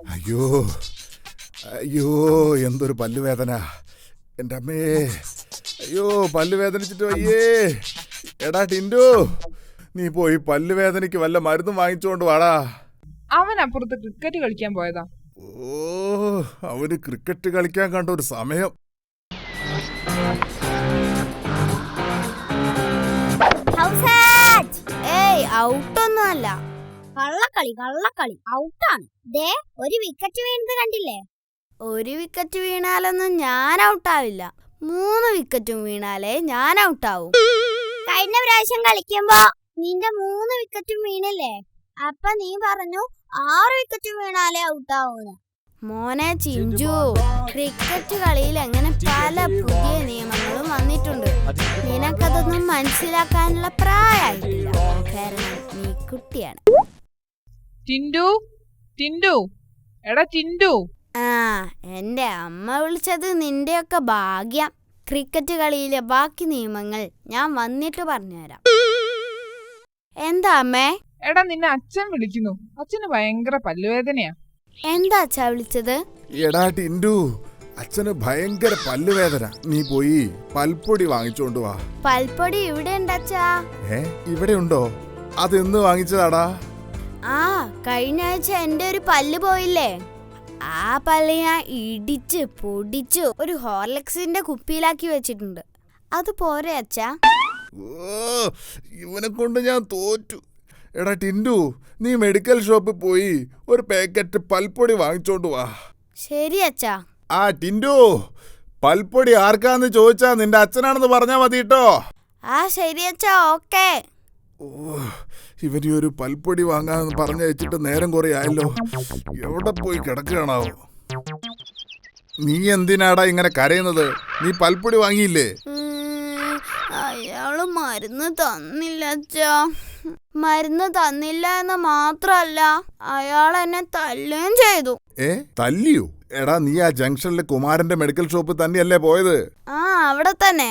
അയ്യോ അയ്യോ എന്തൊരു പല്ലുവേദന എൻ്റെ അമ്മേ. അയ്യോ പല്ല് വേദനിച്ചിട്ട് വയ്യേ. എടാ ടിൻഡു, നീ പോയി പല്ലുവേദനയ്ക്ക് വല്ല മരുന്നും വാങ്ങിച്ചോണ്ട് വാടാ. അവൻ അപ്പുറത്ത് ക്രിക്കറ്റ് കളിക്കാൻ പോയതാ. ഓ, അവന് ക്രിക്കറ്റ് കളിക്കാൻ കണ്ട ഒരു സമയം. ഔട്ടൊന്നുമല്ല, കള്ളക്കളി കള്ളക്കളി ഔട്ടാണ്. ദേ ഒരു വിക്കറ്റ് വീണത് കണ്ടില്ലേ? ഒരു വിക്കറ്റ് വീണാലൊന്നും ഞാൻ ഔട്ടാവില്ല. 3 വിക്കറ്റും വീണാലേ ഞാൻ ഔട്ടാവും. കഴിഞ്ഞ പ്രാവശ്യം കളിക്കുമ്പോ നിന്റെ 3 വിക്കറ്റും വീണില്ലേ? അപ്പൊ നീ പറഞ്ഞു 6 വിക്കറ്റ് വീണാലേ ഔട്ടാവൂന്ന്. മോനെ ചിഞ്ചു, ക്രിക്കറ്റ് കളിയിൽ അങ്ങനെ പല പുതിയ നിയമങ്ങളും വന്നിട്ടുണ്ട്. നിനക്കതൊന്നും മനസ്സിലാക്കാനുള്ള പ്രായമായിട്ടില്ല, കാരണം നീ കുട്ടിയാണ്. ടിൻഡു, ടിൻഡു, എടാ ടിൻഡു. ആ, എന്റെ അമ്മ വിളിച്ചത് നിന്റെയൊക്കെ ഭാഗ്യം. ക്രിക്കറ്റ് കളിയിലെ ബാക്കി നിയമങ്ങൾ ഞാൻ വന്നിട്ട് പറഞ്ഞുതരാം. എന്താ അമ്മേ? എടാ നിന്നെ അച്ഛൻ വിളിക്കുന്നു. അച്ഛന് ഭയങ്കര പല്ലുവേദനയാ. എന്താ അച്ഛാ വിളിച്ചത്? എടാ ടിൻഡു, അച്ഛന് ഭയങ്കര പല്ലുവേദന. നീ പോയി പൽപ്പൊടി വാങ്ങിച്ചോണ്ട് വാ. പൽപ്പൊടി ഇവിടെ ഉണ്ടച്ചാ. ഇവിടെ ഉണ്ടോ? അതെന്ന് വാങ്ങിച്ചതാടാ? ആ, കഴിഞ്ഞ ആഴ്ച എന്റെ ഒരു പല്ല് പോയില്ലേ, ആ പല്ല് ഞാൻ ഇടിച്ച് പൊടിച്ചു ഒരു ഹോർലിക്സിന്റെ കുപ്പിയിലാക്കി വെച്ചിട്ടുണ്ട്. അത് പോരെ അച്ഛാ? ഓ, ഇവനെ കൊണ്ട് ഞാൻ തോറ്റു. എടാ ടിൻഡു, നീ മെഡിക്കൽ ഷോപ്പിൽ പോയി ഒരു പാക്കറ്റ് പൽപ്പൊടി വാങ്ങിച്ചോണ്ട് വാ. ശരി അച്ഛാ. ആ ടിൻഡു, പൽപ്പൊടി ആർക്കാന്ന് ചോദിച്ചാ നിന്റെ അച്ഛനാണെന്ന് പറഞ്ഞാ മതി കേട്ടോ. ആ ശരി അച്ഛാ, ഓക്കേ. ഓ, ഇവന് ഒരു പൽപ്പൊടി വാങ്ങാന്ന് പറഞ്ഞയച്ചിട്ട് നേരം കുറെ ആയല്ലോ. എവിടെ പോയി കിടക്കുകയാണാവോ? നീ എന്തിനാടാ ഇങ്ങനെ കരയുന്നത്? നീ പൽപ്പൊടി വാങ്ങിയില്ലേ? അയാള് മരുന്ന് തന്നില്ല അച്ഛാ. മരുന്ന് തന്നില്ല എന്ന് മാത്രല്ല, അയാൾ എന്നെ തല്ലുകയും ചെയ്തു. തല്ലിയോ? എടാ നീ ആ ജംഗ്ഷനിലെ കുമാരന്റെ മെഡിക്കൽ ഷോപ്പിൽ തന്നെയല്ലേ പോയത്? ആ, അവിടെ തന്നെ.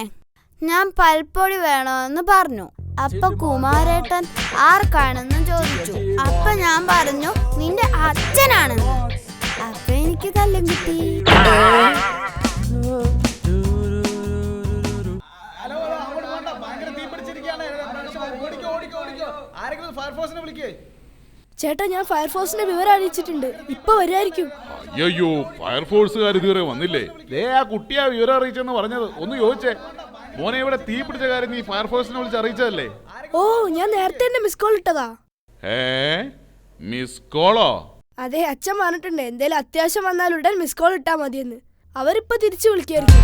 ഞാൻ പൽപ്പൊടി വേണമെന്ന് പറഞ്ഞു. അപ്പൊ കുമാരേട്ടൻ ആർക്കാണെന്ന് ചോദിച്ചു. അപ്പൊ ഞാൻ പറഞ്ഞു നിന്റെ അച്ഛനാണെന്ന്. അപ്പൊ എനിക്ക് തല്ലും കിട്ടി. ചേട്ടാ, ഞാൻ ഫയർഫോഴ്സിനെ വിവരം അറിയിച്ചിട്ടുണ്ട്. ഇപ്പൊ വരുമായിരിക്കും. അയ്യോ, ഫയർഫോഴ്സുകാർ ഇതുവരെ വന്നില്ലേ? ആ കുട്ടിയാ വിവരം അറിയിച്ചെന്ന് പറഞ്ഞത്. ഒന്ന് ചോദിച്ചേ. മോനെ, ഇവിടെ തീ പിടിച്ച കാര്യം നീ ഫയർഫോഴ്സിനെ വിളിച്ച് അറിയിച്ചതല്ലേ? ഓ, ഞാൻ നേരത്തെ തന്നെ മിസ് കോൾ ഇട്ടതാ. മിസ് കോളോ? അതെ, അച്ഛൻ പറഞ്ഞിട്ടുണ്ട് എന്തേലും അത്യാവശ്യം വന്നാൽ ഉടൻ മിസ് കോൾ ഇട്ടാ മതിയെന്ന്. അവരിപ്പോ തിരിച്ചു വിളിക്കായിരിക്കും.